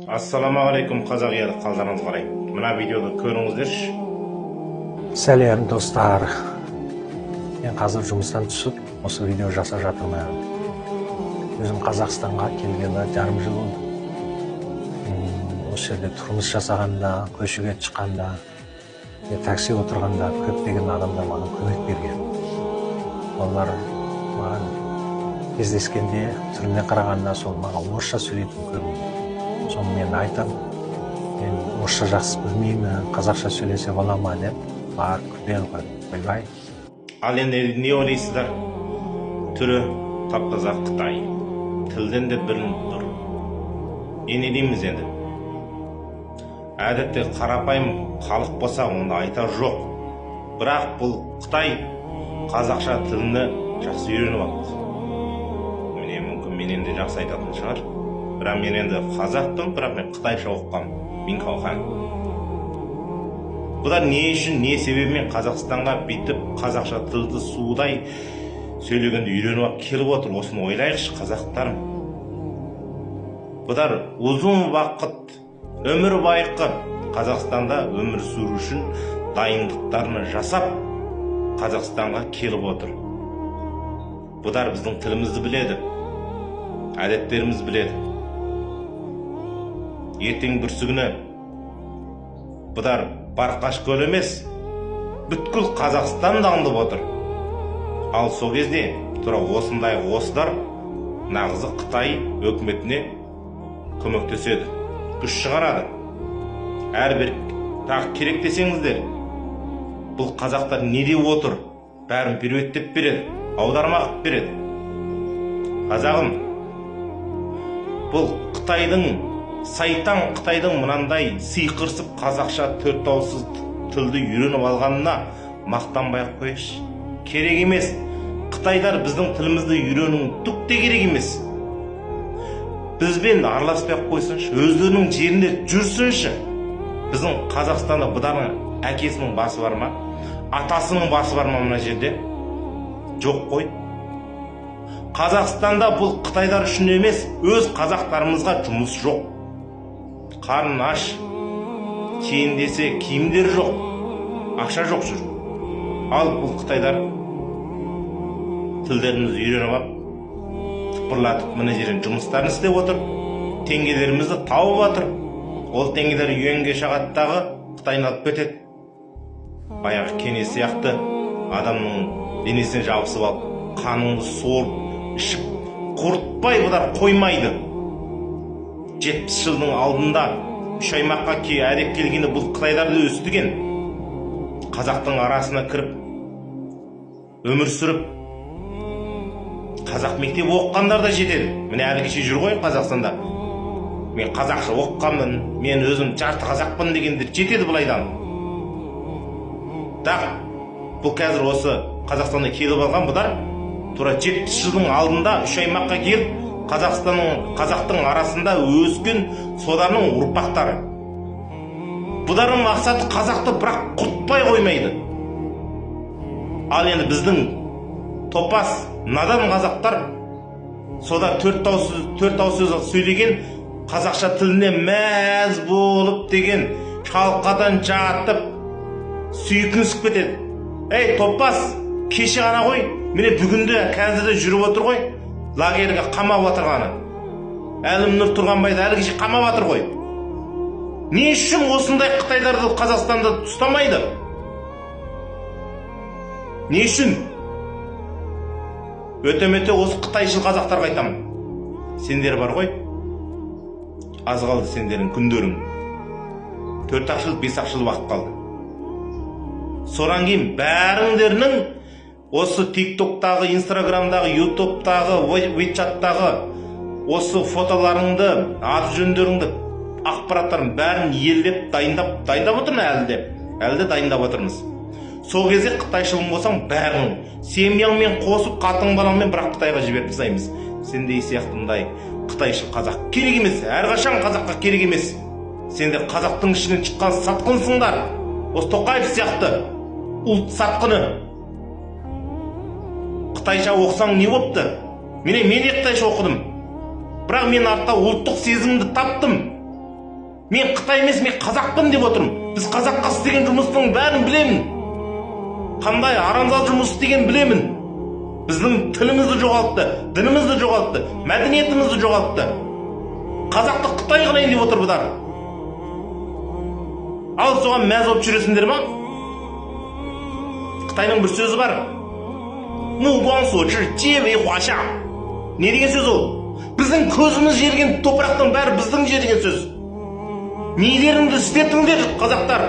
Ассаламағалейкум қазақ елі, қалдарыңыз қалай? Мына видеоды көріңіздерші. Сәлем достар. Мен қазір жұмыстан түсіп, осы видео жасап жатырмын. Өзім Қазақстанға келгелі жарым жыл болды. Осы жерде тұрмыс жасағанда, көшеге шыққанда, такси отырғанда көптеген адамдар маған көмек берген. Олар маған кездескенде, түріне қарағанда сол маған орысша сөйлейтін көрінді. Соны мен айтам, мен орысша жақсы білмеймін, қазақша сөйлесе бола ма деп бар күлген қойбай. Ал енді не ойлайсыздар? Түрі тап-таза Қытай, тілден де білініп тұр. Не дейміз енді? Әдетте қарапайым халық болса онда айтар жоқ. Бірақ бұл Қытай қазақша тіліне жақсы үйреніп алды. Міне мүмкін менен де жақсы айтатын шығар. Бірақ мен енді қазақтың, бірақ мен қытайша оқығам. Мен қалқан. Бұлар не үшін, не себебімен Қазақстанға бүйтіп қазақша тілді судай сөйлегенде үйреніп алып келіп отыр? Осыны ойлайықшы, қазақтарым. Бұлар ұзын уақыт, өмір байқы Қазақстанда өмір сүру үшін дайындықтарын жасап Қазақстанға келіп отыр. Бұлар біздің тілімізді біледі, әдеттеріміз біледі. Ертең бүрсігіні бұдар Барқаш көл емес, бүткіл Қазақстан аңдып отыр. Ал сол кезде тура осындай осыдар нағызы Қытай өкіметіне көмектеседі, күш шығарады. Әрбір тағы керек десеңіздер, бұл қазақтар не деп отыр? Бәрін переветтеп береді, аударма қылып береді. Қазағым, бұл Қытайдың сайтан Қытайдың мынандай сиқырсып қазақша төрт дауыссыз тілді үйреніп алғанына мақтанбай ақ қойшы. Керек емес. Қытайдар біздің тілімізді үйрену түк те керек емес. Бізбен араласпай ақ қойсыншы, өздерінің жерінде жүрсінші. Біздің Қазақстанда бұдардың әкесінің басы бар ма? Атасының басы бар ма мына жерде? Жоқ қой. Қазақстанда бұл Қытайдар үшін емес, өз қазақтарымызға жұмыс жоқ. Қарын аш, кейін десе киімдер жоқ, ақша жоқ жүр. Ал бұл Қытайдар тілдерімізді үйреніп алып, тыпырлатып мына жерден жұмыстарын істеп отыр, теңгелерімізді тауып отыр. Ол теңгелер юаньге шағаттағы Қытайны алып кетеді. Баяғы кене сияқты адамның денесіне жабысып алып, қаныңды сорып, ішіп, құртпай бұлар қоймайды. 70 жылдың алдында 3 аймаққа әдеп келгенде бұл Қытайларды өстіген. Қазақтың арасына кіріп, өмір сүріп, қазақ мектебі оқығандар да жетеді. Міне әлі кеше жүр ғой Қазақстанда. Мен қазақша оқығанмын, мен өзім жарты қазақпын дегендер жетеді бұлайдан. Бұл қазір осы Қазақстанда келіп алған бұдар тура 70 жылдың алдында 3 аймаққа келіп, қазақтың арасында өскен соданың ұрпақтары. Бұдардың мақсаты қазақты бірақ құртпай қоймайды. Ал енді біздің топас, надан қазақтар сода төрт дауыссыз сөйлеген қазақша тіліне мәз болып деген шалқадан жатып сүйкінісіп кетеді. Ей топас, кеше ғана ғой, міне бүгінде қазірде жүріп отыр ғой, лагерге қамап отырғаны. Әлімнұр Тұрғанбайды әлі кеше қамап отыр ғой. Не үшін осындай Қытайларды Қазақстанда ұстамайды? Не үшін? Өте-мөте осы Қытайшыл қазақтарға айтамын. Сендер бар ғой, аз қалды сендердің күндерің. 4 жыл, 5 жыл уақыт қалды. Содан кейін бәріңдерінің осы тиктоктағы, инстаграмдағы, ютубтағы, вичаттағы осы фотоларыңды, аты жөндеріңді, ақпараттарын бәрін елдеп дайындап отырмын әлі де дайындап отырмыз. Сол кезде қытайшылың болсаң бәрін семьяңмен қосып, қатың балаңмен бірақ Қытайға жіберіп тастаймыз. Сендей сияқтындай қытайшыл қазақ керек емес, әрқашан қазаққа керек емес. Сендер қазақтың ішінен шыққан сатқынсыңдар. Осы Тоқаев сияқты ұлт сатқыны. Қытайша оқысаң не болыпты? Мен де Қытайша оқыдым. Бірақ мен артта ұлттық сезімді таптым. Мен Қытай емес, мен қазақпын деп отырмын. Біз қазаққа істеген жұмыстың бәрін білемін. Қандай арамза жұмыс істеген білемін. Біздің тілімізді жоғалтты, дінімізді жоғалтты, мәдениетімізді жоғалтты. Қазақты Қытай қылайын деп отыр бұдар. Ал соған мәз болып жүресіңдер ма? Қытайның бір сөзі бар. Не деген сөз ол? Біздің көзіміз жерген топырақтың бәрі біздің жерген сөз. Нелеріңді істетіңдер, қазақтар?